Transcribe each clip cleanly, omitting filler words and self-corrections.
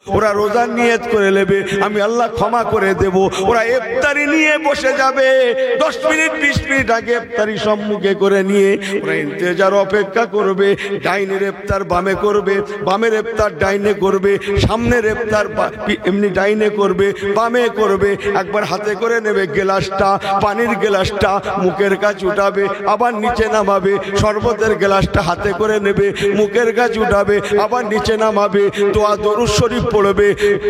ওরা রোজার নিয়ত করে নেবে, আমি আল্লাহ ক্ষমা করে দেব। ওরা ইফতারি নিয়ে বসে যাবে, 10 মিনিট 20 মিনিট আগে ইফতারি সম্মুখে করে নিয়ে ওরা ইন্তেজার অপেক্ষা করবে। ডাইনের ইফতার বামে করবে, বামের ইফতার ডাইনে করবে, সামনের ইফতার এমনি ডাইনে করবে, বামে করবে। একবার হাতে করে নেবে গ্লাসটা, পানির গ্লাসটা মুখের কাছে উঠাবে, আবার নিচে নামাবে। শরবতের গ্লাসটা হাতে করে নেবে, মুখের কাছে উঠাবে, আবার নিচে নামাবে। দোয়া দরুদ শরীফ পড়বে।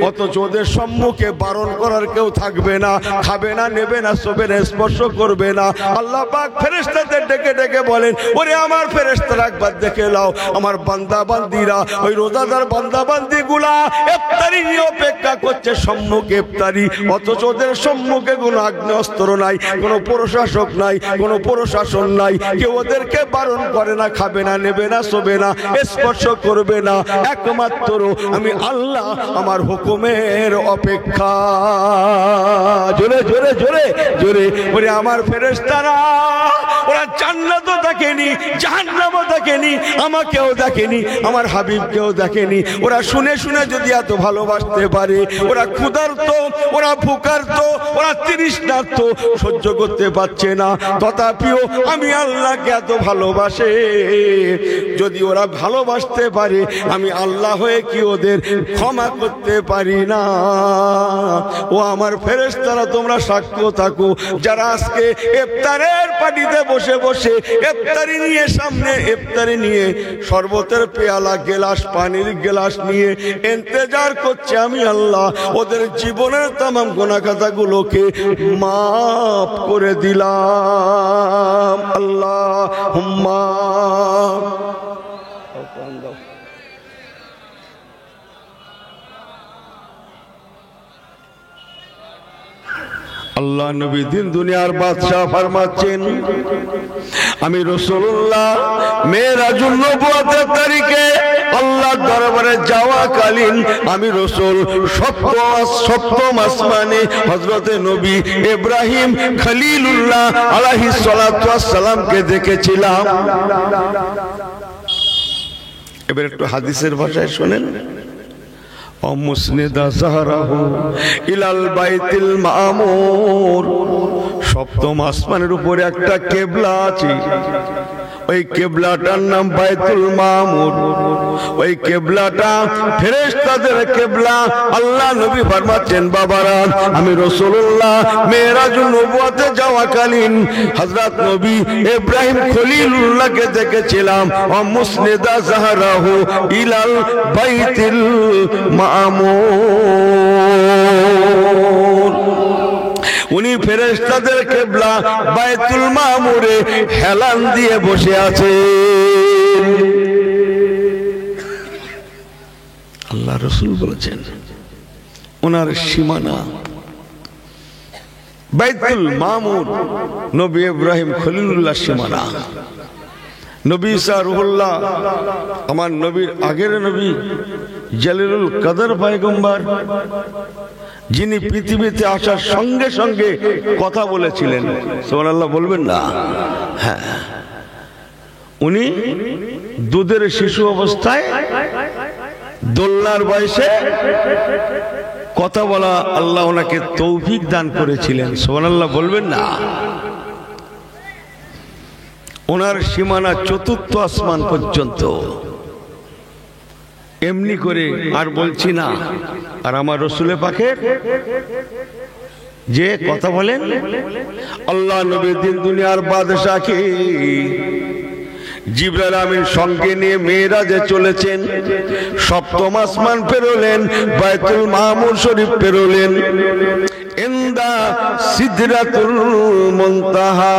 অথচ ওদের সম্মুখে বারণ করার কেউ থাকবে না, খাবে না, নেবে না, শোবে না, স্পর্শ করবে না। আল্লাহ পাক ফেরেশতাদের ডেকে ডেকে বলেন, ওরে আমার ফেরেশতারা একবার দেখে নাও, আমার বান্দা বান্দিরা, ওই রোজাদার বান্দা বান্দিগুলা ইফতারি নিয়ে অপেক্ষা করছে সম্মুখে ইফতারি। অথচ ওদের সম্মুখে কোনো আগ্নেয়াস্ত্র নাই, কোনো প্রশাসক নাই, কোনো প্রশাসন নাই, কেউ ওদেরকে বারণ করে না, খাবে না, নেবে না, শোবে না, স্পর্শ করবে না। একমাত্র আমি আল্লাহ আমার হুকুমের অপেক্ষা। জোরে জোরে জোরে জোরে ওরে আমার ফেরেশতারা, ওরা জান্নাতও দেখেনি, জাহান্নামও দেখেনি, আমাকেও দেখেনি, আমার হাবিবকেও দেখেনি। ওরা শুনে শুনে যদি এত ভালোবাসতে পারে, ওরা ক্ষুধার্ত, ওরা ভুকার্ত, ওরা তৃষ্ণার্ত, সহ্য করতে পারছে না, তথাপিও আমি আল্লাহকে এত ভালোবাসে। যদি ওরা ভালোবাসতে পারে, আমি আল্লাহ হয়ে কি ওদের ক্ষমা করতে পারি না? ও আমার ফেরেশতারা, তোমরা সাক্ষ্য থাকো, যারা আজকে ইফতারের পার্টিতে বসে বসে ইফতারি নিয়ে, সামনে ইফতারি নিয়ে শরবতের পেয়ালা, গ্লাস, পানির গ্লাস নিয়ে ইন্তজার করছে, আমি আল্লাহ ওদের জীবনের তামাম গুনাহ খাতাগুলোকে মাফ করে দিলাম। আল্লাহুম্মা আল্লাহ নবী দিন দুনিয়ার বাদশাহ ফরমাচ্ছেন, আমি রাসূলুল্লাহ মেরাজুন নবুয়তের তারিখে আল্লাহর দরবারে যাওয়াকালীন আমি রাসূল সপ্তম আসমানে হযরতে নবী ইব্রাহিম খলিলুল্লাহ আলাইহিস সালাতু ওয়াস সালামকে দেখেছিলাম। এবার একটু হাদিসের ভাষায় শুনেন। মুসনিদা যাহরাহু ইলাল বাইতুল মামুর, সপ্তম আসমানের উপরে একটা কিবলা আছে, ওই কিবলাটার নাম বাইতুল মামুর। ওই কিবলাটা ফেরেশতাদের কিবলা। আল্লাহ নবী ফরমাচ্ছেন, বাবারা, আমি রাসূলুল্লাহ মেরাজুন নবুয়তে যাওয়াকালীন হযরত নবী ইব্রাহিম খলিলুল্লাহকে দেখেছিলাম। মুসনিদা যাহরাহু ইলাল বাইতুল মামুর। উনি ফেরেশতাদের কিবলা বাইতুল মামুরে হেলান দিয়ে বসে আছে। আল্লাহ রাসূল বলেছেন, ওনার সীমানা বাইতুল মামুর, নবী ইব্রাহিম খলিলুল্লাহ সীমানা। নবী ঈসা রূহুল্লাহ, আমার নবীর আগের নবী জালিলুল কদর পয়গম্বর, যিনি পৃথিবীতে আসার সঙ্গে সঙ্গে কথা বলেছিলেন, সুবহানাল্লাহ বলবেন না? হ্যাঁ, উনি দুধের শিশু অবস্থায় দোলনার বয়সে কথা বলা আল্লাহ ওনাকে তৌফিক দান করেছিলেন, সুবহানাল্লাহ বলবেন না? ওনার সীমানা চতুর্থ আসমান পর্যন্ত। এমনি করে আর বলছি না। আর আমার রাসূল পাকের যে কথা বলেন, আল্লাহ নবী দিন দুনিয়ার বাদশাহ কি জিবরাইল আমিন সঙ্গে নিয়ে মেরাজে চলেছেন, সপ্তম আসমান পেরোলেন, বাইতুল মামুর শরীফ পেরোলেন, ইনদা সিদরাতুল মুনতাহা।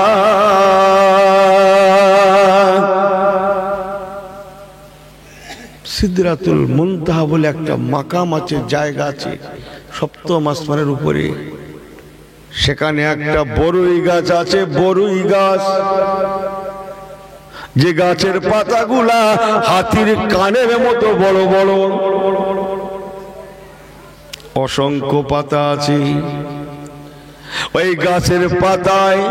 সিদরাতুল মুনতাহা বলে একটা মাকাম আছে, জায়গা আছে সপ্তম আসমানের উপরে। সেখানে একটা বড়ই গাছ আছে, বড়ই গাছ, যে গাছের পাতাগুলা হাতির কানের মতো বড় বড়, অসংখ্য পাতা আছে। ওই গাছের পাতায়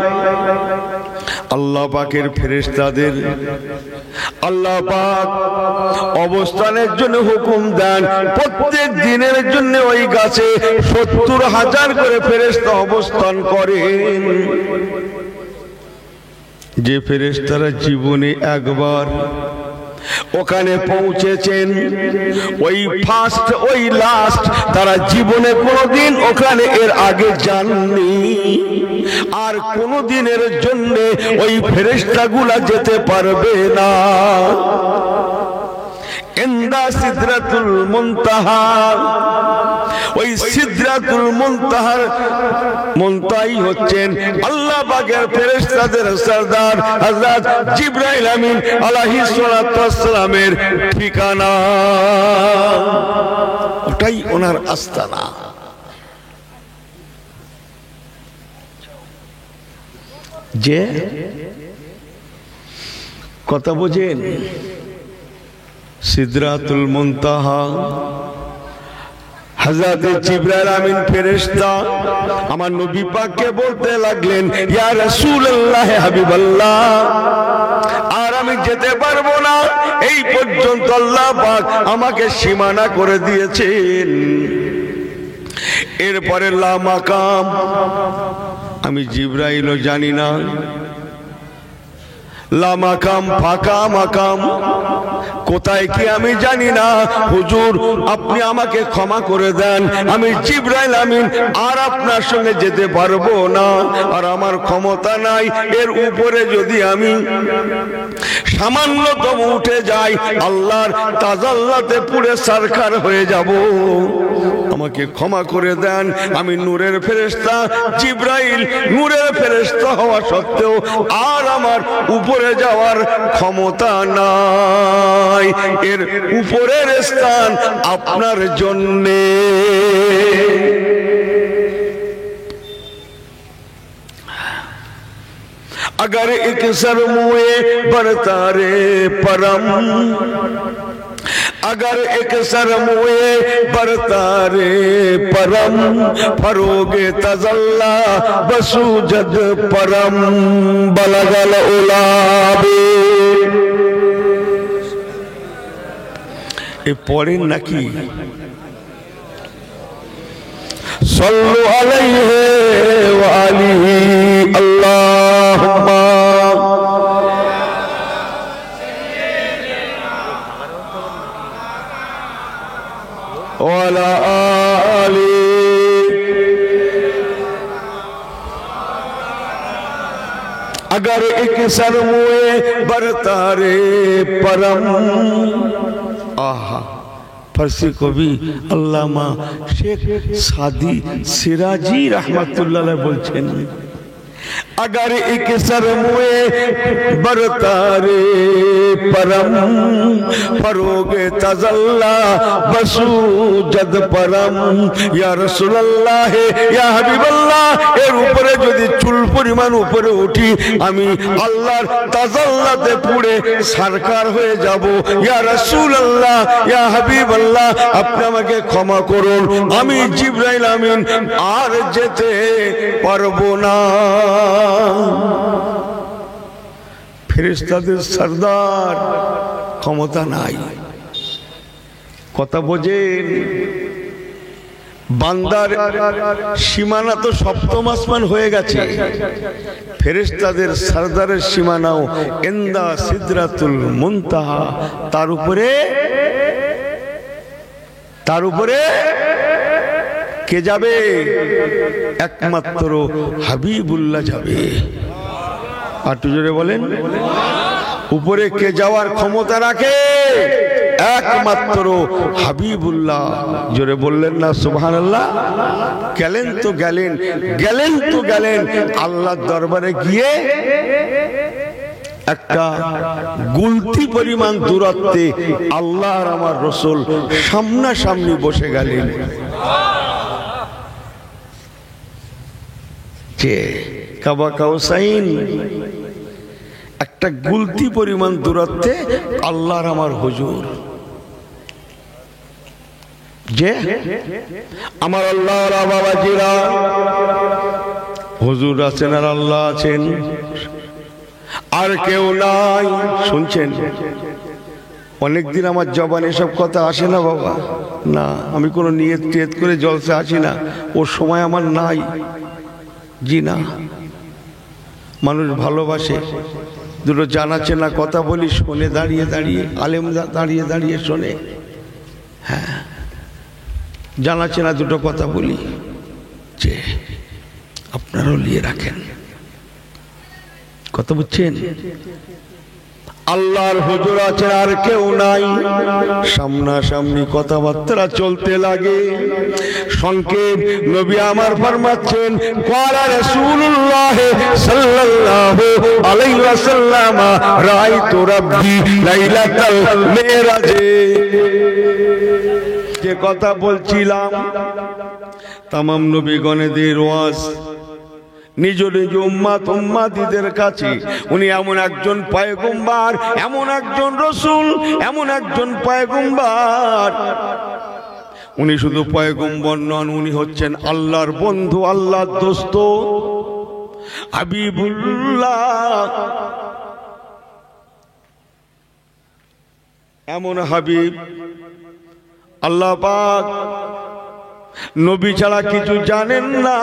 আল্লাহ পাকের ফেরেশতাদের আল্লাহ পাক অবস্থানের জন্য হুকুম দেন, প্রত্যেক দিনের জন্য ওই গাছে 70,000 করে ফেরেশতা অবস্থান করেন। যে ফেরেশতারা জীবনে একবার ওখানে পৌঁছেছেন, ওই ফার্স্ট ওই লাস্ট, তারা জীবনে কোনোদিন ওখানে এর আগে যাননি, আর কোনোদিনের জন্য ওই ফেরেশতাগুলা যেতে পারবে না। ইনদা সিদরাতুল মুনতাহা, ওই সিদরাতুল মুনতাহার মুনতাহি হচ্ছেন আল্লাহ পাকের ফেরেশতাদের সরদার হযরত জিবরাইল আমিন আলাইহিস সালাতু ওয়াস সালামের ঠিকানা, ওটাই ওনার আস্তানা। যে কথা বোঝেন, সিদরাতুল মুনতাহা হযরত জিবরাইল আমিন ফেরেশতা আমার নবী পাককে বলতে লাগলেন, ইয়া রাসূলুল্লাহ হাবিবাল্লাহ, আর আমি যেতে পারবো না, এই পর্যন্ত আল্লাহ পাক আমাকে সীমানা করে দিয়েছেন। এরপরে লা মাকাম, আমি জিবরাইলও জানি না, লা মাকাম ফাঁকা মাকাম কোথায় কি আমি জানি না, হুজুর আপনি আমাকে ক্ষমা করে দেন, আমি জিবরাইল আমিন আর আপনার সঙ্গে যেতে পারবো না, আর আমার ক্ষমতা নাই, এর উপরে যদি আমি সামান্যতম উঠে যাই আল্লাহর তাজাল্লাতে পুড়ে সারখার হয়ে যাব, আমাকে ক্ষমা করে দেন। আমি নূরের ফেরেশতা জিবরাইল, নূরের ফেরেশতা হওয়া সত্ত্বেও আর আমার উপরে যাওয়ার ক্ষমতা নাই, এর উপরের স্থান আপনার জন্যে। अगर एक सर मुए बरतारे परम, अगर एक सर मुए बरतारे परम, फरोगे तजल्ला बसूजद परम, बलगल उलाबे। ए पढ़ेन नाकि सल्लु अलैहि व आलिहि अल्लाहुम्मा वाला आली। अगर एक सर मुए बरतारे परम, आहा फारसी कवि अल्लामा शेख सादी सिराजी रहमतुल्लाह अलैह बोलছেন, अगर एक सर मुए बरतारे परम, फरोगे तजल्ला बसूजद परम, या रसूलुल्लाह या हबीबल्लाह, এর উপরে যদি চুল পরিমাণ উপরে উঠি আমি আল্লাহর তাজাল্লাতে পুড়ে সারকার হয়ে যাব। ইয়া রাসূলুল্লাহ ইয়া হাবিবাল্লাহ, আপনি আমাকে ক্ষমা করুন, আমি জিবরাইল আমিন আর যেতে পারবো না। ফেরেশতাদের সরদার, ক্ষমতা নাই। কথা বোঝেন, বান্দার সীমানা তো সপ্তম আসমান হয়ে গেছে, ফেরেশতাদের সরদারের সীমানাও ইনদা সিদরাতুল মুনতাহা, তার উপরে কে যাবে? একমাত্র হাবিবুল্লাহ যাবে। আর জোরে বলেন, উপরে কে যাওয়ার ক্ষমতা রাখে? একমাত্র হাবিবুল্লাহ। জোরে বললেন না সুবহানাল্লাহ? গেলেন তো গেলেন আল্লাহর দরবারে গিয়ে একটা গুলতি পরিমাণ দূরত্বে আল্লাহ আর আমার রাসূল সামনাসামনি বসে গেলেন। যে কাবা কাউসাইন, একটা গুলতি পরিমাণ দূরত্বে আল্লাহর আমার হুজুর। যে আমার আল্লাহ বাবাজিরা, হুজুর আছেন আর আল্লাহ আছেন, আর কেউ নাই। শুনছেন? অনেকদিন আমার জবানে এসব কথা আসে না বাবা, না, আমি কোনো নিয়ত টিয়ত করে জলসে আসি না, ওর সময় আমার নাই। জি না, মানুষ ভালোবাসে, দুটো জানা চেনা কথা বলি, শোনে দাঁড়িয়ে দাঁড়িয়ে, আলেম দাঁড়িয়ে দাঁড়িয়ে শোনে। হ্যাঁ, জানা চেনা দুটো কথা বলি, যে আপনারাও নিয়ে রাখেন। কথা বুঝছেন? আল্লাহর হুজুর আছেন, আর কেউ নাই, সামনাসামনি কথাবার্তা চলতে লাগে। সংক্ষেপ নবী আমার ফরমাচ্ছেন, ক্বালা রাসূলুল্লাহ সাল্লাল্লাহু আলাইহি ওয়াসাল্লাম, রাআইতু রাব্বি লাইলাতাল মিরাজে। যে কথা বলছিলাম, তামাম নবীগণের ওয়াজ নিজ নিজ উম্মত উম্মাতীদের কাছে উনি এমন একজন পয়গম্বর, এমন একজন রাসূল, এমন একজন পয়গম্বর, উনি শুধু পয়গম্বর নন, উনি হচ্ছেন আল্লাহর বন্ধু, আল্লাহর দোস্ত, হাবিবুল্লাহ। এমন হাবিব আল্লাহ পাক নবী ছাড়া কিছু জানেন না,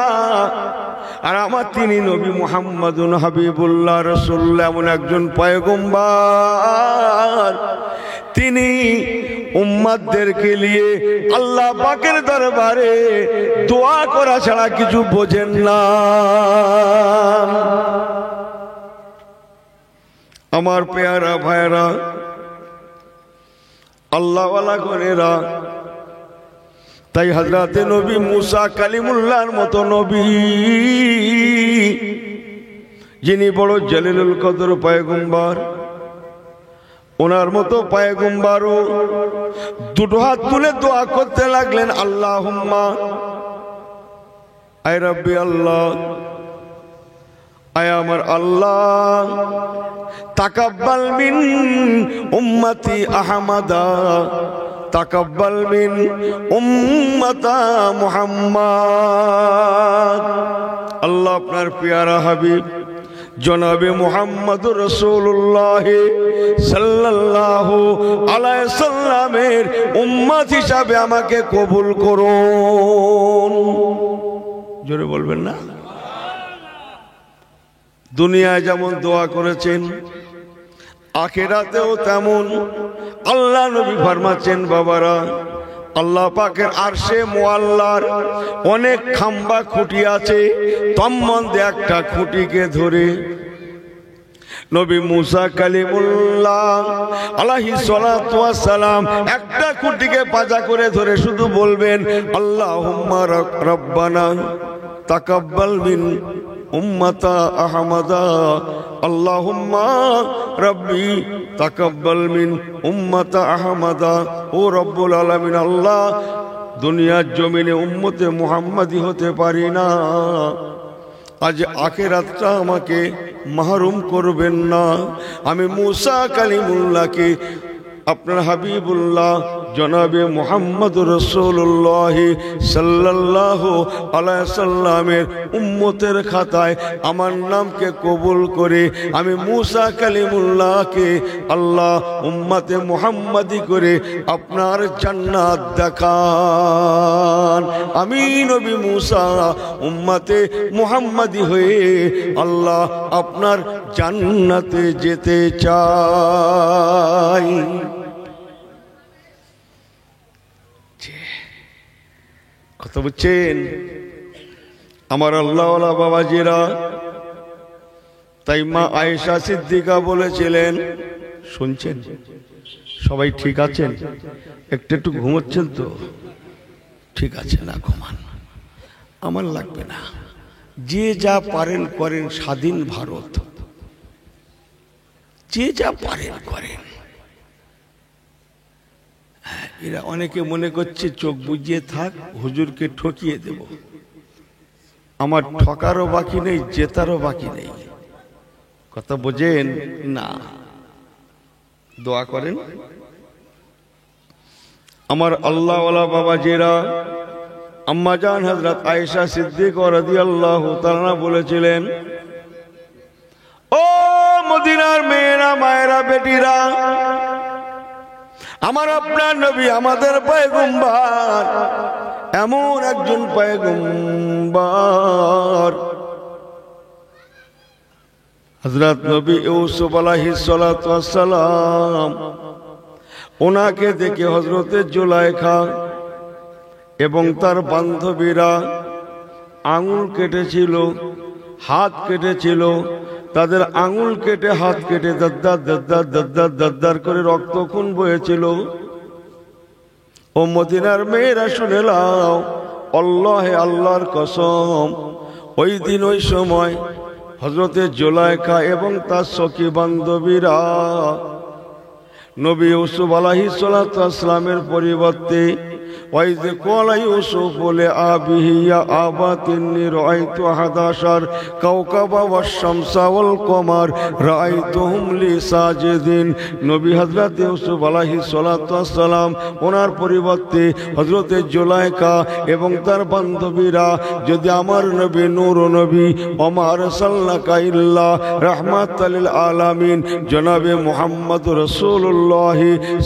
আর আমার তিনি নবী মুহাম্মাদুন হাবিবুল্লাহ রাসূলুল্লাহ, এমন একজন পয়গম্বর, তিনি উম্মতদেরকে নিয়ে আল্লাহ পাকের দরবারে দোয়া করা ছাড়া কিছু বোঝেন না। আমার পেয়ারা ভাইরা, আল্লাহওয়ালা গণেরা, তাই হযরতে নবী মুসা কালিমুল্লাহর মতো নবী, যিনি বড় জলিলুল কদর পয়গম্বর, ওনার মতো পয়গম্বরও দুটো হাত তুলে দোয়া করতে লাগলেন, আল্লাহুম্মা, আয় রব্বি আল্লাহ, আয় আমার আল্লাহ, তাকাব্বাল মিন উম্মতি আহমদা, তাকাব্বাল মিন উম্মতা মুহাম্মদ। আল্লাহ আপনার পেয়ারা হাবিব জনাবে মুহাম্মদুর রাসূলুল্লাহ সাল্লাল্লাহু আলাইহি সাল্লামের উম্মত হিসাবে আমাকে কবুল করুন। জোরে বলবেন না? দুনিয়ায় যেমন দোয়া করেছেন, আখিরাতেও তেমন। আল্লাহ নবী ফরমাচ্ছেন, বাবারা, আল্লাহ পাকের আরশে মুআল্লার অনেক খাম্বা খুঁটি আছে, তন্মধ্যে একটা খুঁটিকে ধরে নবী মুসা কালিমুল্লাহ আলাইহিস সালাতু ওয়াস সালাম একটা খুঁটিকে পাজা করে ধরে শুধু বলবেন, আল্লাহুম্মা রাব্বানা তাকাব্বাল মিন উম্মাতা আহমদা, আল্লাহুম্মা রাব্বি তাকাব্বাল মিন উম্মাতা আহমদা। ও রব্বুল আলামিন, আল্লাহ, দুনিয়ার জমিনে উম্মতে মুহাম্মাদি হতে পারি না, আজ আখিরাতটা আমাকে মাহরুম করবেন না। আমি মুসা কালিমুল্লাহকে আপনার হাবিবুল্লাহ জনাবে মুহাম্মদুর রাসূলুল্লাহ সাল্লাল্লাহু আলাইহি সাল্লামের উম্মতের খাতায় আমার নামকে কবুল করে আমি মুসা কালিমুল্লাহকে আল্লাহ উম্মতে মুহাম্মাদি করে আপনার জান্নাত দেখান। আমি নবী মুসা উম্মতে মুহাম্মাদি হয়ে আল্লাহ আপনার জান্নাতে যেতে চাই। কথা বুঝছেন আমার আল্লাহওয়ালা বাবাজিরা? তাই মা আয়েশা সিদ্দিকা বলেছিলেন, শুনছেন সবাই? ঠিক আছেন? একটু একটু ঘুমোচ্ছেন তো? ঠিক আছে, না ঘুমান, আমার লাগবে না। যে যা পারেন করেন, স্বাধীন ভারত, যে যা পারেন করেন। এরা অনেকে মনে করছে চোখ বুজিয়ে থাক, হুজুরকে ঠকিয়ে দেব। আমার ঠকারও বাকি নেই, জেতারও বাকি নেই। কথা বোঝেন না? দোয়া করেন। আমার আল্লাহওয়ালা বাবাজিরা, আম্মা জান হযরত আয়েশা সিদ্দিকা রাদিয়াল্লাহু তাআলা বলেছিলেন, ও মদিনার মেয়েরা, মায়েরা, বেটিরা, আমার আপনার নবী আমাদের পয়গম্বর, এমন একজন পয়গম্বর হযরত নবী ইউসুফ আলাইহিস সালাতু ওয়াস সালাম। ওনাকে দেখে হযরতে জুলাইখা এবং তার বান্ধবীরা আঙুল কেটেছিল, হাত কেটেছিল। তাদের আঙুল কেটে হাত কেটে দদ্দার দদ্দার দদ্দার দদ্দার করে রক্তক্ষুণ বয়েছিল। ও মদিনার মেয়েরা শুনে নাও, আল্লাহে আল্লাহর কসম, ওই দিন ওই সময় হযরতে জুলাইখা এবং তার সখী বান্ধবীরা নবী ইউসুফ আলাইহিস সালাতু ওয়াস সালামের পরিবর্তে ওয়াইজ ক্বালা ইউসুফ বলে আবিহি ইয়া আবাতি ইন্নী রাআইতু 11 কাওকাবা ওয়াশ শামসা ওয়াল কমার রাআইতুহুম লি সাজিদিন। নবী হযরত ইউসুফ আলাইহিস সালাতু ওয়াস সালাম ওনার পরিবর্তে হযরতে জুলাইখা এবং তার বান্ধবীরা যদি আমার নবী নূর নবী ওমা আরসালনাকা ইল্লা রাহমাতাল লিল আলামিন জনাবে মুহাম্মদ রাসূলুল্লাহ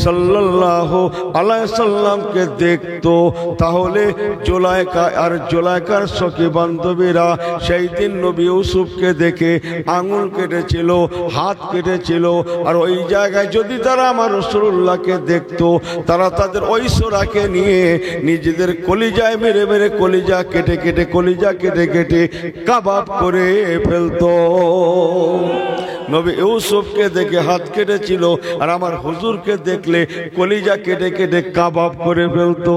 সাল্লাল্লাহু আলাইহি সাল্লামকে দেখতো, তাহলে জুলাইখা আর জুলাইখার সখী বান্ধবীরা সেই দিন নবী ইউসুফকে দেখে আঙুল কেটেছিল, হাত কেটেছিল। আর ওই জায়গায় যদি তারা আমার রাসূলুল্লাহকে দেখতো, তারা তাদের ঐশ্বরাকে নিয়ে নিজেদের কলিজায় মেরে মেরে কলিজা কেটে কেটে কলিজা কেটে কেটে কাবাব করে ফেলতো। নবী ইউসুফকে দেখে হাত কেটেছিল, আর আমার হুজুরকে দেখলে কলিজা কেটে কেটে কাবাব করে ফেলতো।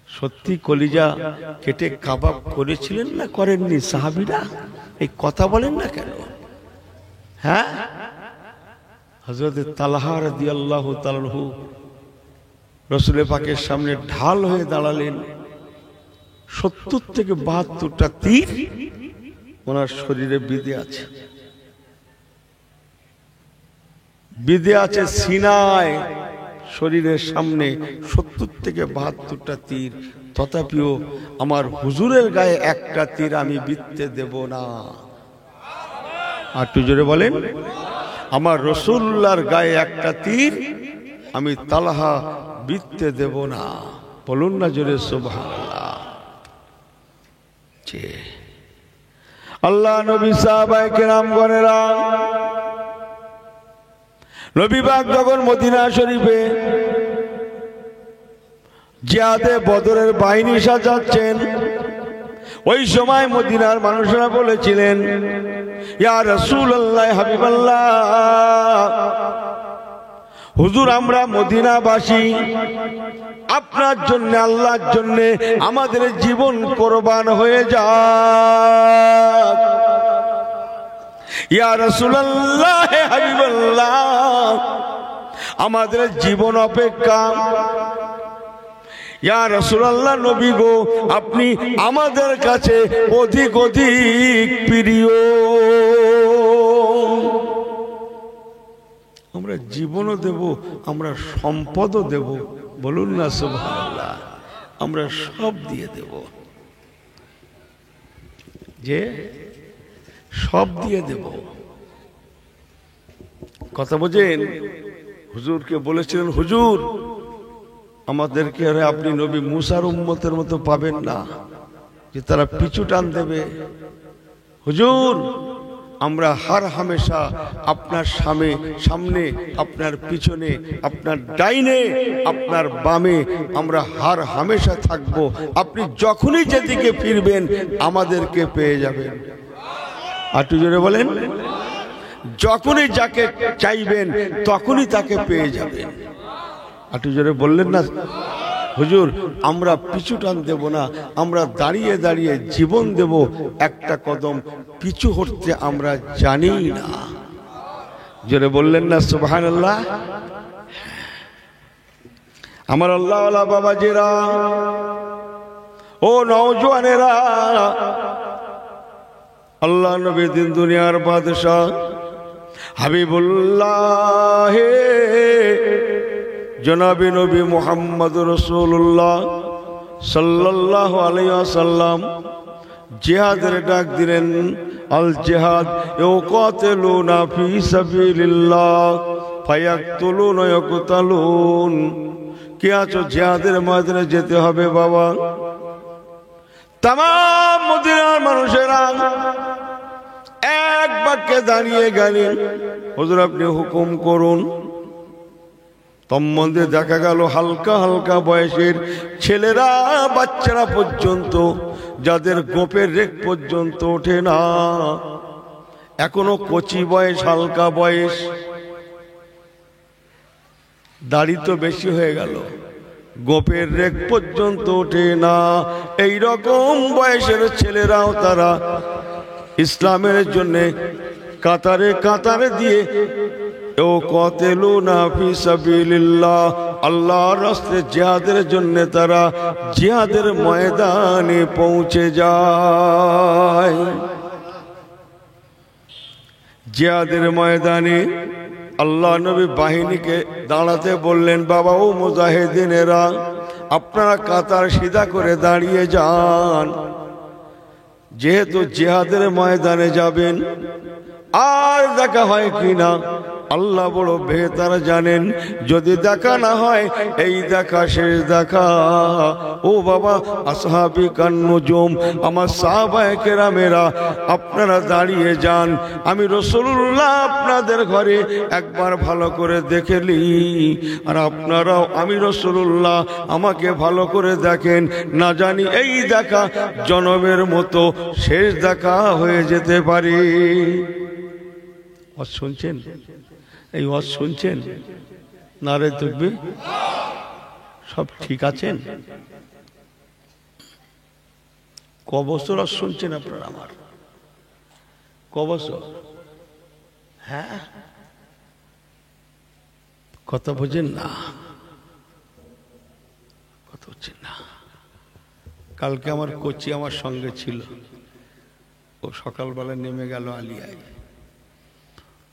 সত্যি কলিজা কেটে কাবাব করেছিলেন না করেননি সাহাবীরা? এই কথা বলেন না কেন? হ্যাঁ, হযরত তালহা রাদিয়াল্লাহু তাআলা আনহু রাসূল পাকের সামনে ঢাল হয়ে দাঁড়ালেন। 70 থেকে 72টা তীর ওনার শরীরে বিঁধে আছে, বিঁধে আছে সিনায় শরীরের সামনে 70 থেকে 72টা তীর। তথাপিও আমার হুজুরের গায়ে একটা তীর আমি বিঁধতে দেব না। আর একটু জোরে বলেন, আমার রাসূলুল্লাহর গায়ে একটা তীর আমি তালহা বিঁধতে দেব না। বলুন না জোরে সুবহানাল্লাহ। আল্লাহ নবী সাহাবায়ে কেরাম গণেরা, নবী পাক যখন মদিনা শরীফে জিহাদে বদরের বাহিনী সাজাচ্ছেন, ওই সময় মদিনার মানুষরা বলেছিলেন, ইয়া রাসূলুল্লাহ হাবিবাল্লাহ, হুজুর আমরা মদিনাবাসী, আপনার জন্য আল্লাহর জন্য আমাদের জীবন কোরবান হয়ে যাক। ইয়া রাসূলুল্লাহ হাবিবাল্লাহ, আমাদের জীবন অপেক্ষা, ইয়া রাসূলুল্লাহ নবী গো, আপনি আমাদের কাছে অধিক অধিক প্রিয়। আমরা জীবনও দেব, আমরা সম্পদও দেব। বলুন না সুবহানাল্লাহ। আমরা সব দিয়ে দেব, যে সব দিয়ে দেব। কথা বোঝেন? হুজুরকে বলেছিলেন, হুজুর আমাদেরকে আরে আপনি নবী মুসার উম্মতের মতো পাবেন না যে তারা পিছু টান দেবে। হুজুর আমরা হার হামেশা আপনার সামনে, আপনার পিছনে, আপনার ডাইনে, আপনার বামে আমরা হার হামেশা থাকব। আপনি যখনই যেদিকে ফিরবেন আমাদেরকে পেয়ে যাবেন। আর জোরে বলেন, যখনই যাকে চাইবেন তখনই তাকে পেয়ে যাবেন। আর জোরে বললেন না হুজুর আমরা পিছু টান দেব না, আমরা দাঁড়িয়ে দাঁড়িয়ে জীবন দেব, একটা কদম পিছু হটতে আমরা জানি না। জোরে বললেন না সুবহানাল্লাহ। আমার আল্লাহওয়ালা বাবাজিরা, ও নওজোয়ানেরা, আল্লাহ নবী দিন দুনিয়ার বাদশাহ হাবিবুল্লাহ জনাবে নবী মুহাম্মদ রাসূলুল্লাহ সাল্লাল্লাহু আলাইহি ওয়াসাল্লাম জিহাদের ডাক দিলেন। আল জিহাদ ইউকাতিলুনা ফি সাবিলিল্লাহ ফায়াকতুলুনা ইয়াকতালুন। কে আছো জিহাদের ময়দানে যেতে হবে বাবা? তাম মদিনার মানুষেরা এক বাক্যে দাঁড়িয়ে গেলেন, হুজুর আপনি হুকুম করুন। তন্মধ্যে দেখা গেল হালকা হালকা বয়সের ছেলেরা বাচ্চারা পর্যন্ত, যাদের গোপের রেখ পর্যন্ত ওঠে না, এখনো কচি বয়স, হালকা বয়স, দাড়ি তো বেশি হয়ে গেল, গোপের রেখ পর্যন্ত ওঠে না, এই রকম বয়সের ছেলেরাও তারা ইসলামের জন্য কাতারে কাতারে দিয়ে ইউকাতিলুনা ফি সাবিলিল্লাহ, আল্লাহর রাস্তায় জিহাদের জন্য তারা জিহাদের ময়দানে পৌঁছে যায়। জিহাদের ময়দানে আল্লাহ নবী বাহিনীকে দাঁড়াতে বললেন, বাবা ও মুজাহিদিনেরা, আপনারা কাতার সিধা করে দাঁড়িয়ে যান, যেহেতু জিহাদের ময়দানে যাবেন। আর দেখা হয় কিনা আল্লাহ বড় বেহতার জানেন, যদি দেখা না হয় এই দেখা শেষ দেখা। ও বাবা আসহাবি কান্নুজুম, আমার সাহাবায়ে কেরামেরা, আপনারা দাঁড়িয়ে যান, আমি রাসূলুল্লাহ আপনাদের ঘরে একবার ভালো করে দেখেলি, আর আপনারাও আমি রাসূলুল্লাহ আমাকে ভালো করে দেখেন, না জানি এই দেখা জনমের মতো শেষ দেখা হয়ে যেতে পারে। ওয়াজ শুনছেন? এই ওয়াজ শুনছেন? নারে তাকবীর। সব ঠিক আছেন? ক বছর ওয়াজ শুনছেন আপনারা আমার? ক বছর? হ্যাঁ, কথা বোঝেন না, কথা হচ্ছেন না। কালকে আমার কোচি আমার সঙ্গে ছিল, ও সকালবেলা নেমে গেল আলিয়ায়,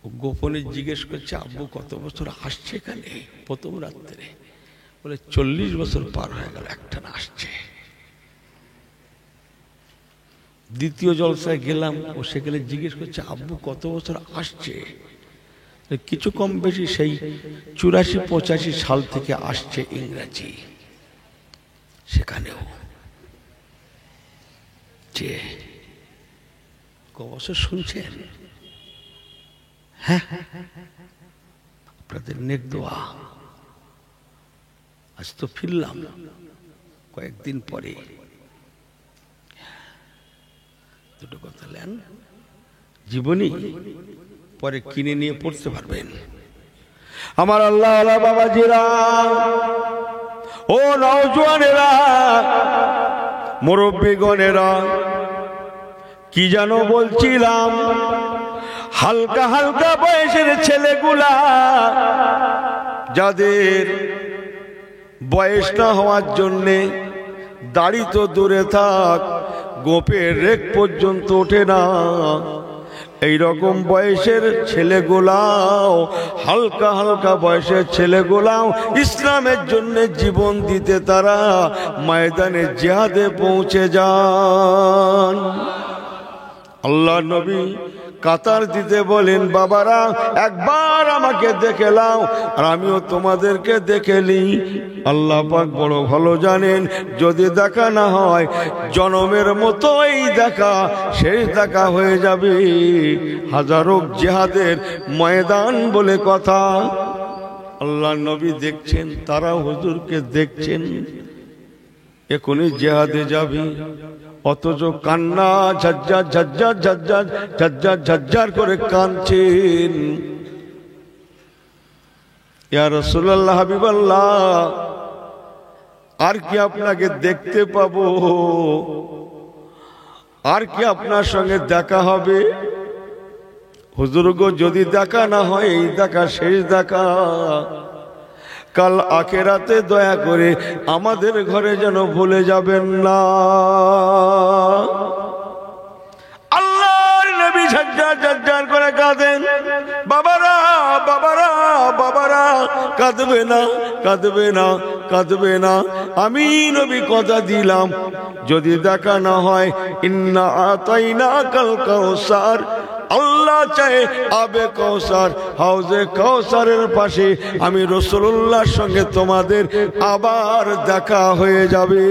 ও গোপনে জিজ্ঞেস করছে, আব্বু কত বছর আসছে এখানে? প্রথম রাত্রে বলে 40 বছর পার হয়ে গেল, একটা না আসছে। দ্বিতীয় জলসায় গেলাম, ও সেখানে জিজ্ঞেস করছে, আব্বু কত বছর আসছে? কিছু কম বেশি সেই 84-85 সাল থেকে আসছে ইংরাজি। সেখানেও যে ক বছর শুনছেন? হ্যাঁ, আপনাদের নেক দোয়া। আজ তো ফিরলাম কয়েকদিন পরে, দুটো কথা নেন, জীবনী পরে কিনে নিয়ে পড়তে পারবেন। আমার আল্লাহ আল্লাহ বাবাজিরা, ও নওজোয়ানেরা, মুরব্বীগণেরা, কি যেন বলছিলাম, হালকা হালকা বয়সের ছেলেগুলা, যাদের বয়স না হওয়ার জন্যে দাড়ি তো দূরে থাক, গোপের রেখ পর্যন্ত ওঠে না, এই রকম বয়সের ছেলেগুলাও, হালকা হালকা বয়সের ছেলেগুলাও ইসলামের জন্য জীবন দিতে তারা ময়দানে জিহাদে পৌঁছে যান। আল্লাহ নবী কাতার দিতে বলেন, বাবারা একবার আমাকে দেখে নাও, আর আমিও তোমাদেরকে দেখে নিই। আল্লাহ পাক বড় ভালো জানেন, যদি দেখা না হয় জনমের মতো এই দেখা শেষ দেখা হয়ে যাবে। হাজারো জিহাদের ময়দান বলে কথা। আল্লাহ নবী দেখছেন, তারা হুজুরকে দেখছেন, এখনই জিহাদে যাবি, অথচ কান্না ঝাজ্জার ঝাজ্জার ঝাজ্জার ঝাজ্জার ঝাজ্জার করে কাঁদছেন। ইয়া রাসূলুল্লাহ, হাবিবাল্লাহ, আর কি আপনাকে দেখতে পাবো? আর কি আপনার সঙ্গে দেখা হবে? হুজুর গো, যদি দেখা না হয় এই দেখা শেষ দেখা। কাল আখিরাতে দয়া করে আমাদের ঘরে যেন ভুলে যাবেন না। আল্লাহর নবী ঝরঝর ঝরঝর করে কাঁদেন। বাবারা বাবারা বাবারা, কাঁদবে না কাঁদবে না কাঁদবে না, আমি নবী কথা দিলাম যদি দেখা না হয় ইন্না আতাইনাকাল কাউসার, আল্লাহ চায় আবে কাউসার, হাউজে কাউসারের পাশে আমি রাসূলুল্লাহর সঙ্গে তোমাদের আবার দেখা হয়ে যাবে।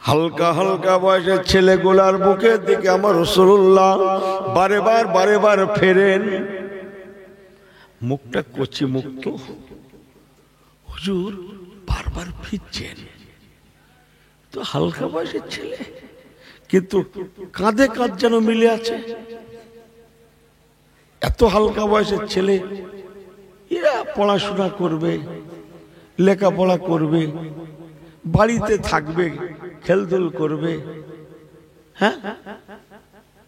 হালকা হালকা বয়সের ছেলেগুলার বুকের দিকে আমার রাসূলুল্লাহ বারে বার ফেরেন। মুখটা কচি মুক্ত, হুজুর বারবার ফিরছেন তো, হালকা বয়সের ছেলে কিন্তু কাঁধে কাঁধ যেন মিলে আছে। এত হালকা বয়সের ছেলে, এরা পড়াশোনা করবে, লেখাপড়া করবে, বাড়িতে থাকবে, খেলধুল করবে, হ্যাঁ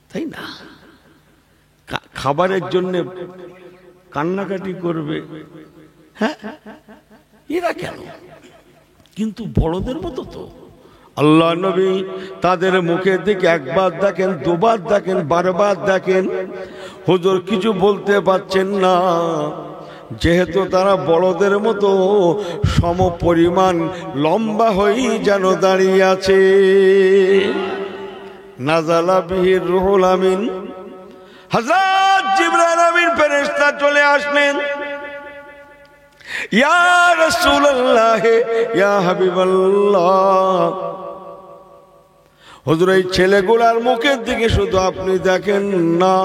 তাই না, খাবারের জন্য কান্নাকাটি করবে, হ্যাঁ এরা কেন? কিন্তু বড়দের মতো তো। আল্লাহ নবী তাদের মুখের দিকে একবার দেখেন, দুবার দেখেন, বারবার দেখেন, হুজুর কিছু বলতে পারছেন না, যেহেতু তারা বড়দের মতো সম পরিমাণ লম্বা হয়েই যেন দাঁড়িয়ে আছে। নাজালা বিহির রুহুল আমিন, হযরত জিবরাইল আমিন ফেরেশতা চলে আসলেন। ইয়া রাসূলুল্লাহ, ইয়া হাবিবাল্লাহ, হুজুর এই ছেলেগুলার মুখের দিকে শুধু আপনি দেখেন না,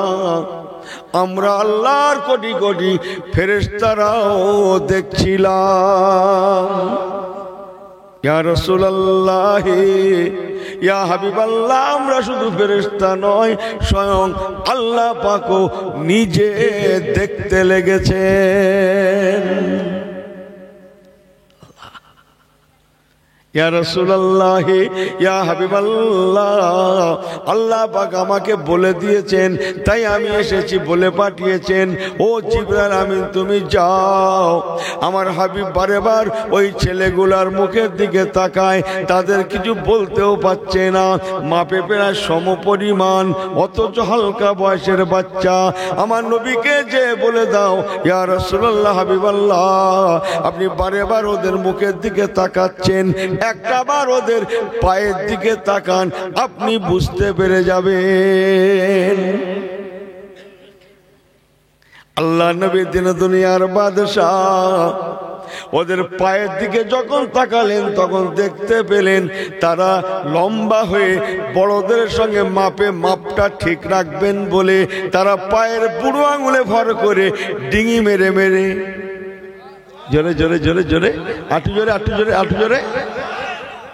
আমরা আল্লাহর কোটি কোটি ফেরেশতারাও দেখছিলাম। ইয়া রাসূলুল্লাহ, ইয়া হাবিবাল্লাহ, আমরা শুধু ফেরেশতা নয়, স্বয়ং আল্লাহ পাকও নিজে দেখতে লেগেছেন। ইয়া রাসূলুল্লাহ, ইয়া হাবিবাল্লাহ, আল্লাহ পাক আমাকে বলে দিয়েছেন, তাই আমি এসেছি, বলে পাঠিয়েছেন ও জিবরাইল আমিন তুমি যাও। আমার হাবিব বারেবার ওই ছেলেগুলার মুখের দিকে তাকায়, তাদের কিছু বলতেও পারছে না, মাপে প্রায় সমপরিমাণ, অথচ হালকা বয়সের বাচ্চা। আমার নবীকে যে বলে দাও, ইয়া রাসূলুল্লাহ, হাবিবাল্লাহ, আপনি বারেবার ওদের মুখের দিকে তাকাচ্ছেন, একটা বার ওদের পায়ের দিকে তাকান, আপনি বুঝতে পেরে যাবেন। আল্লাহ নবী দিন দুনিয়ার বাদশাহ ওদের পায়ের দিকে যখন তাকালেন তখন দেখতে পেলেন তারা লম্বা হয়ে বড়দের সঙ্গে মাপটা ঠিক রাখবেন বলে তারা পায়ের বুড়ো আঙুলে ভর করে ডিঙি মেরে মেরে, জোরে জোরে জোরে জোরে, আটু জোরে আটু জোরে আটু জোরে,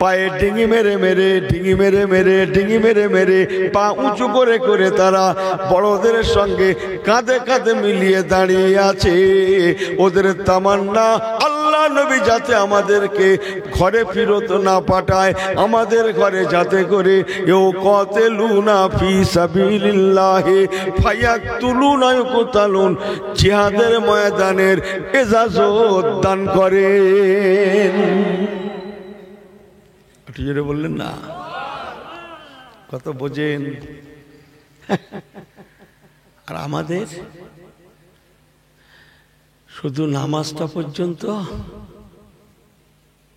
পায়ে ডিঙি মেরে মেরে ডিঙি মেরে মেরে ডিঙি মেরে মেরে পা উঁচু করে করে তারা বড়দের সঙ্গে কাঁধে কাঁধে মিলিয়ে দাঁড়িয়ে আছে। ওদের তামান্না আল্লাহ নবী যাতে আমাদেরকে ঘরে ফিরত না পাঠায়, আমাদের ঘরে যাতে করে ইউকাতিলুনা ফি সাবিলিল্লাহি ফায়াকতুলুনা ইউকতালুন, জিহাদের ময়দানের ইজাজত দান করেন। জোরে বললেন না, কত বোঝেন। আর আমাদের শুধু নামাজটা পর্যন্ত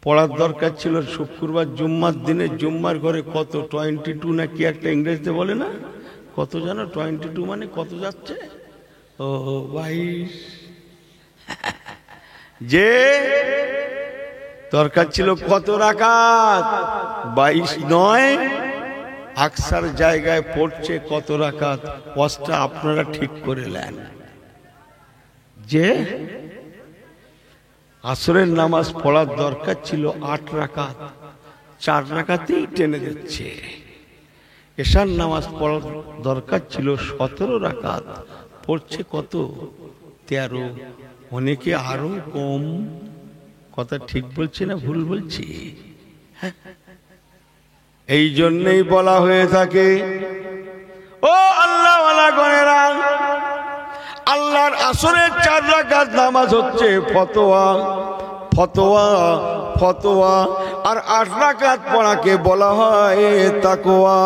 পড়ার দরকার ছিল। শুক্রবার জুম্মার দিনে জুম্মার ঘরে কত 22 না কি একটা ইংরেজিতে বলে না, কত জানো 22 মানে কত যাচ্ছে, ও 22, যে দরকার ছিল কত রাকাত, 22 নয়, আকসার জায়গায় পড়ছে কত রাকাত, ওয়াজটা আপনারা ঠিক করে নেন। যে আসরের নামাজ পড়ার দরকার ছিল 8 রাকাত, 4 রাকাতেই টেনে যাচ্ছে। এশার নামাজ পড়ার দরকার ছিল 17 রাকাত, পড়ছে কত, 13, অনেকে আরো কম। কথা ঠিক বলছি না ভুল বলছি? এই জন্যই বলা হয়ে থাকে, ও আল্লাহ ওয়ালা গণেরা, আল্লাহর আসরের 4 রাকাত নামাজ হচ্ছে ফতোয়া, ফতোয়া ফতোয়া। আর 8 রাকাত পড়াকে বলা হয় তাকওয়া।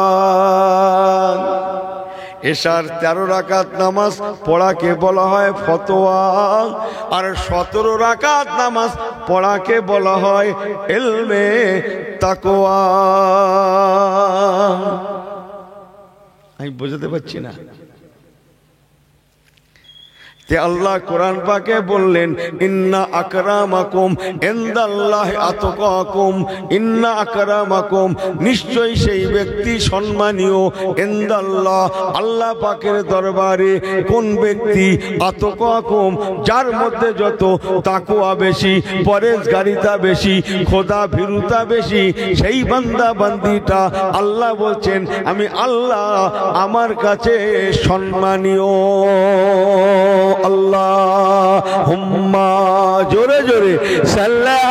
এশার 13 রাকাত নামাজ পড়াকে বলা হয় ফতোয়া। আর 17 রাকাত নামাজ পড়াকে বলা হয় ইলমে তাকওয়া। আমি বোঝাতে পারছি না? তে আল্লাহ কোরআন পাকে বললেন ইন্না আকরামাকুম ইনদাল্লাহি আতকাকুম। ইন্না আকরামাকুম, নিশ্চয়ই সেই ব্যক্তি সম্মানীয়, ইনদাল্লাহ, আল্লাহ পাকের দরবারে। কোন ব্যক্তি? আতকাকুম, যার মধ্যে যত তাকওয়া বেশি, পরেজগারিতা বেশি, খোদা ভীরুতা বেশি, সেই বান্দা বান্দিটা আল্লাহ বলছেন আমি আল্লাহ আমার কাছে সম্মানীয়। আল্লাহুম্মা, জোরে জোরে সাল্লাল্লাহু।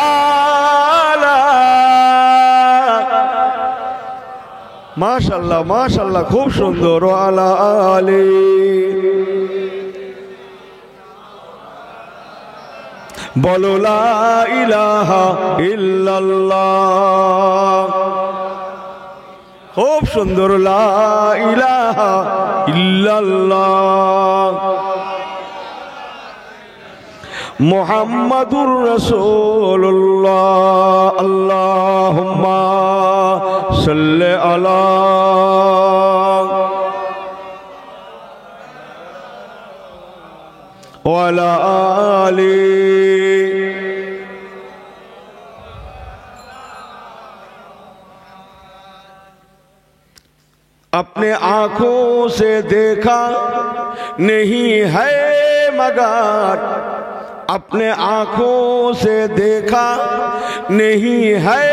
মাশাআল্লাহ মাশাআল্লাহ, খুব সুন্দর। আলা আলি, বলো লা ইলাহা ইল্লাল্লাহ। খুব সুন্দর, লা ইলাহা ইল্লাল্লাহ মুহাম্মাদুর রাসূলুল্লাহ। আল্লাহুম্মা সাল্লি আলা ওয়া আলা আলি। अपने आंखों से देखा नहीं है मगर, अपने आंखों से देखा नहीं है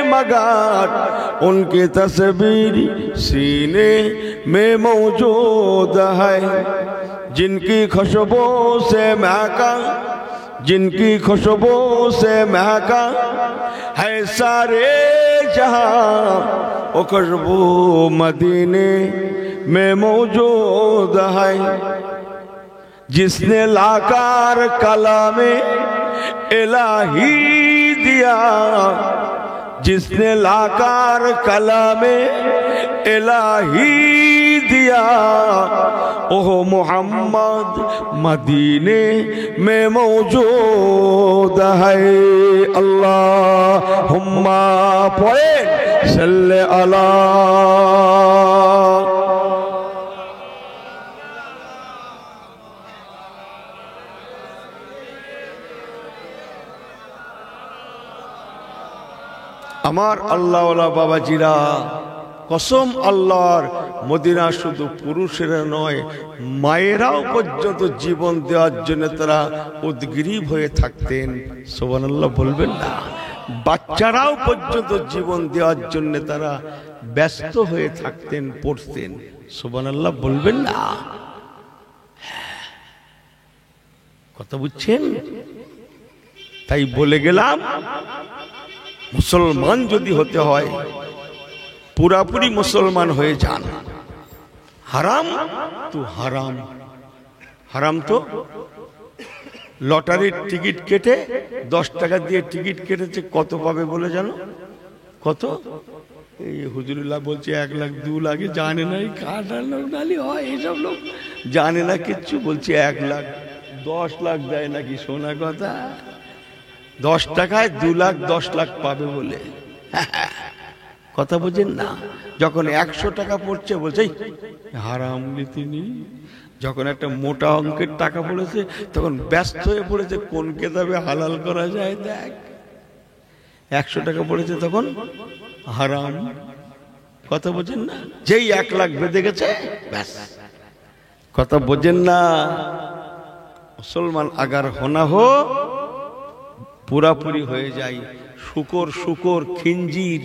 मगर, उनकी तस्वीर सीने में मौजूद है। जिनकी खुशबू से महका, जिनकी खुशबू से महका है सारे जहां, वो खुशबू मदीने में मौजूद है। जिसने लाकर कलामे इलाही दिया, जिसने लाकर कलामे इलाही दिया, ओह मोहम्मद मदीने में मौजूद है। अल्लाहुम्मा पढ़े सल्ले अला। আমার আল্লাহওয়ালা বাবাজিরা, কসম আল্লাহর, মদিনা শুধু পুরুষেরা নয়, মায়েরাও পর্যন্ত জীবন দেওয়ার জন্য তারা উদ্গ্রীব হয়ে থাকতেন। সুবহানাল্লাহ বলবেন না? বাচ্চারাও পর্যন্ত জীবন দেওয়ার জন্য তারা ব্যস্ত হয়ে থাকতেন, পড়তেন। সুবহানাল্লাহ বলবেন না? কথা বুঝছেন? তাই বলে গেলাম, মুসলমান যদি হতে হয় পুরাপুরি মুসলমান হয়ে যান। হারাম তো হারাম, হারাম তো লটারির টিকিট কেটে 10 টাকা দিয়ে টিকিট কেটেছে, কত পাবে বলে জানো? কত? এই হুজুরুল্লাহ বলছে 1 লাখ 2 লাখে, জানে না কাটালি হয় এইসব লোক, জানে না কিচ্ছু, বলছে 1 লাখ 10 লাখ দেয় নাকি, শোনা কথা। 10 টাকায় 2 লাখ 10 লাখ পাবে বলে। কথা বোঝেন না? যখন 100 টাকা পড়ছে বলছে হারাম নীতি। যখন একটা মোটা অঙ্কের টাকা পড়েছে তখন ব্যস্ত হয়ে পড়েছে কোন কেতাবে হালাল করা যায় দেখ। 100 টাকা পড়েছে তখন হারাম। কথা বোঝেন না? যেই 1 লাখ বেঁধে গেছে ব্যাস। কথা বোঝেন না? মুসলমান আগার হোনা হো পুরাপুরি হয়ে যায়। শুকর শুকর খিনজির,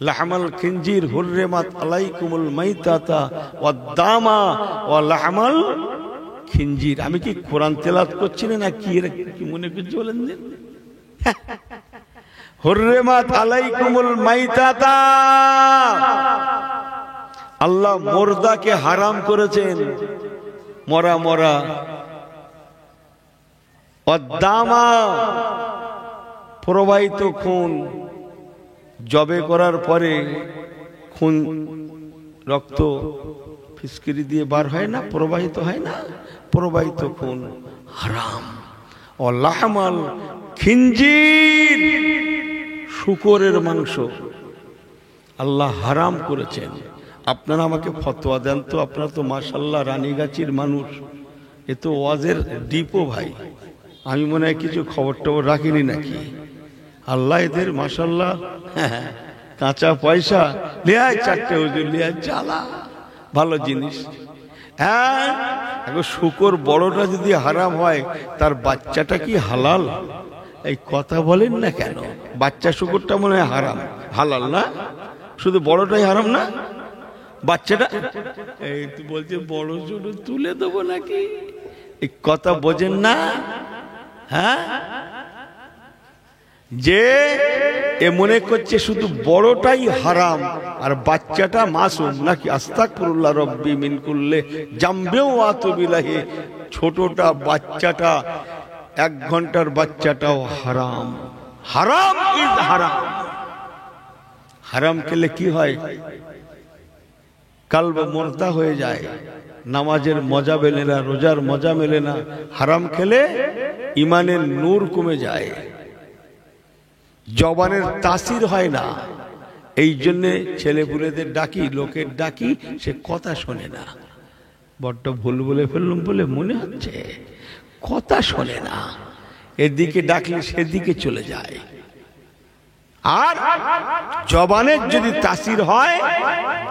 লাহমাল খিনজির হুররিমাত আলাইকুমুল মাইতাতা ওয়াদ-দামা ওয়া লাহমাল খিনজির। আমি কি কোরআন তেলাওয়াত করছি না কি কি মনে করছি বলেন? হুররিমাত আলাইকুমুল মাইতাতা, আল্লাহ মুর্দাকে হারাম করেছেন, মরা মরা। ওয়াদ-দামা, প্রবাহিত খুন, জবে করার পরে খুন রক্ত ফিসকিরি দিয়ে বার হয় না, প্রবাহিত হয় না, প্রবাহিত খুন হারাম। ও লাহমাল খিনজির, শূকরের মাংস আল্লাহ হারাম করেছেন। আপনারা আমাকে ফতোয়া দেন তো, আপনারা তো মাশাআল্লাহ রানীগাছির মানুষ, এ তো ওয়াজের ডিপো ভাই, আমি মনে হয় কিছু খবর টবর রাখিনি নাকি? আল্লাহ এদের মাশাআল্লাহ কাঁচা পয়সা লিয়া, চারটে হুজুর লিয়া, জ্বালা ভালো জিনিস। হ্যাঁ, এখন শূকর বড়টা যদি হারাম হয়, তার বাচ্চাটা কি হালাল? এই কথা বলেন না কেন? বাচ্চা শূকরটা মনে হয় হারাম, হালাল না? শুধু বড়টাই হারাম না? বাচ্চাটা এই তো বলছে বড় ছোট তুলে দেবো নাকি? এই কথা বোঝেন না? হ্যাঁ, যে এ মনে করছে শুধু বড়টাই হারাম আর বাচ্চাটা মাসুম নাকি? আস্তাগফিরুল্লাহ রব্বি মিন কুল্লি জামবিন ওয়া আতুবু ইলাইহি। ছোটটা বাচ্চাটা, 1 ঘন্টার বাচ্চাটাও হারাম। হারাম ইজ হারাম। হারাম খেলে কি হয়? কালব মুর্দা হয়ে যায়, নামাজের মজা মেলে না, রোজার মজা মেলে না। হারাম খেলে ইমানের নূর কমে যায়, জবানের তাসির হয় না। এই জন্যে ছেলেপুলেদের ডাকি, লোকের ডাকি, সে কথা শোনে না। বড্ড ভুল বলে ফেললাম বলে মনে হচ্ছে, কথা শোনে না। এদিকে ডাকলে সেদিকে চলে যায়। আর জবানের যদি তাসির হয়,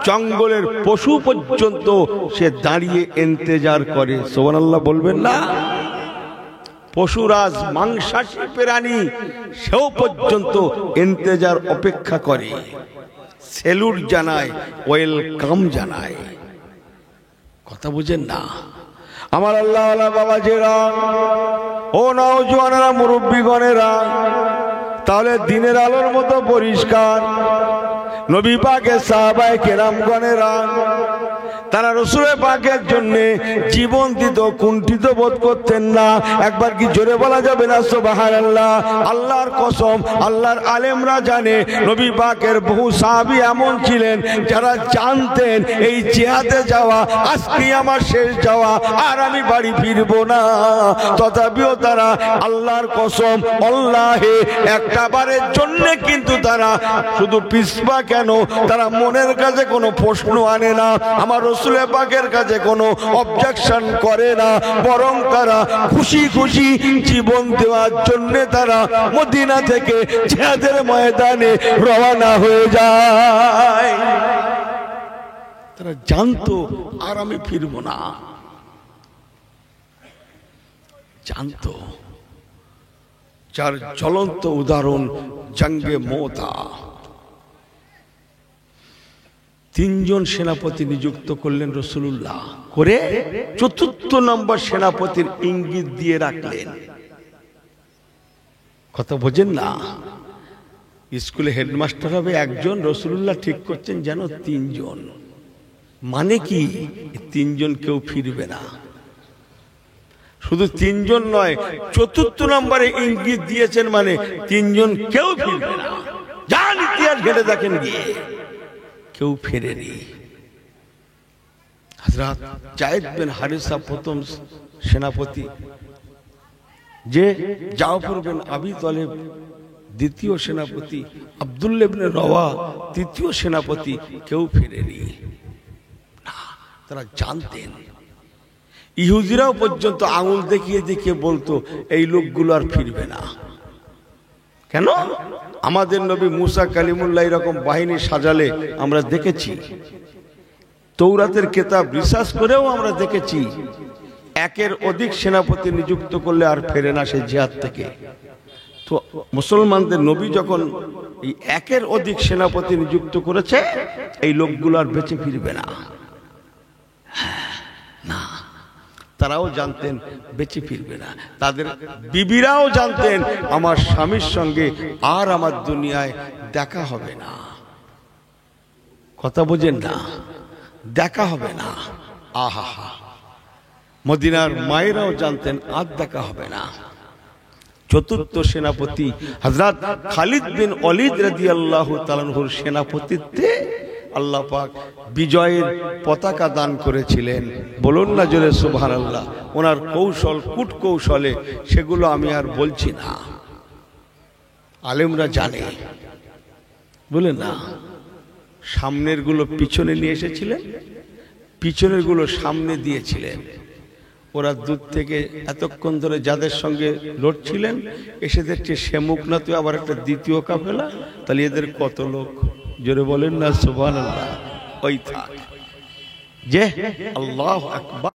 জঙ্গলের পশু পর্যন্ত সে দাঁড়িয়ে ইন্তেজার করে। সুবহানাল্লাহ বলবেন না? পশুরাজ মাংসাশী প্রাণী, সেও পর্যন্ত ইন্তেজার অপেক্ষা করে, সেলুট জানায়, ওয়েলকাম জানায়। কথা বুঝেন না? আমার আল্লাহ ওয়ালা বাবাজেরা, ও নওজওয়ানেরা, মুরব্বীগণেরা, তাহলে দিনের আলোর মতো পরিষ্কার নবী পাকের সাহাবায়ে কেরামগণেরা, তারা রাসূল পাকের জন্য জীবন দিত, কুণ্ঠিত বোধ করতেন না। একবার কি জোরে বলা যাবে না সুবহানাল্লাহ? আল্লাহর কসম, আল্লাহর আলেমরা জানে, নবী পাকের বহু সাহাবী এমন ছিলেন যারা জানতেন এই জিহাদে যাওয়া আজকে আমার শেষ যাওয়া, আর আমি বাড়ি ফিরবো না। তথাপিও তারা আল্লাহর কসম, আল্লাহে একটা বারের জন্য কিন্তু তারা শুধু পিছপা কেন, তারা মনের কাছে কোনো প্রশ্ন আনে না, আমার রাসূল পাকের কাছে কোনো অবজেকশন করে না, বরং তারা খুশি খুশি জীবন দেওয়ার জন্য তারা মদিনা থেকে জিহাদের ময়দানে রওনা হয়ে যায়। তারা জানতো আর আমি ফিরবো না, জানতো। যার জ্বলন্ত উদাহরণ জঙ্গে মোতা। 3 জন সেনাপতি নিযুক্ত করলেন রাসূলুল্লাহ, করে 4র্থ নম্বর সেনাপতির ইঙ্গিত দিয়ে রাখলেন। কথা বোঝেন না? স্কুলে হেডমাস্টার হবে একজন, রাসূলুল্লাহ ঠিক করছেন যেন 3 জন। মানে কি? 3 জন কেউ ফিরবে না। শুধু 3 জন নয়, 4র্থ নম্বরে ইঙ্গিত দিয়েছেন, মানে 3 জন কেউ ফিরবে না। যান ইতিহাস ঘেটে দেখেন গিয়ে, কেউ ফেরেনি। হযরত যায়েদ বিন হারিসা প্রথম সেনাপতি, যে জাফর বিন আবি তালেব দ্বিতীয় সেনাপতি, আব্দুল্লাহ ইবনে রওয়া তৃতীয় সেনাপতি, কেউ ফেরেনি না। তারা জানতেন। ইহুদিরাও পর্যন্ত আঙুল দেখিয়ে দেখিয়ে বলতো এই লোকগুলো আর ফিরবে না। কেন? আমাদের নবী মুসা কালিমুল্লাহ এরকম বাহিনী সাজালে আমরা দেখেছি, তৌরাতের কিতাব রিসার্চ করেও আমরা দেখেছি, 1-এর অধিক সেনাপতি নিযুক্ত করলে আর ফেরে না সে জিহাদ থেকে। তো মুসলমানদের নবী যখন এই 1-এর অধিক সেনাপতি নিযুক্ত করেছে, এই লোকগুলো আর বেঁচে ফিরবে না। না, তারাও জানতেন বেঁচে ফিরবে না। তাদের বিবিরাও জানতেন আমার স্বামীর সঙ্গে আর আমার দুনিয়ায় দেখা হবে না। কথা বোঝেন না? দেখা হবে না। আহা, মদিনার মায়েরাও জানতেন আর দেখা হবে না। চতুর্থ সেনাপতি হযরত খালিদ বিন ওয়ালিদ রাদিয়াল্লাহু তাআলা আনহুর সেনাপতিত্বে আল্লাহ পাক বিজয়ের পতাকা দান করেছিলেন। বলুন না জোরে সুবহানাল্লাহ। ওনার কৌশল, কূট কৌশলে সেগুলো আমি আর বলছি না, আলেমরা জানে। বলে না, সামনের গুলো পিছনে নিয়ে এসেছিলেন, পিছনের গুলো সামনে দিয়েছিলেন। ওরা দূর থেকে এতক্ষণ ধরে যাদের সঙ্গে লড়ছিলেন এসে দেখছে সে মুখ না, তুই আবার একটা দ্বিতীয় কাফেলা, তাহলে এদের কত লোক? জোরে বলেন না সুবহানাল্লাহ। ওই থাক যে আল্লাহু আকবার।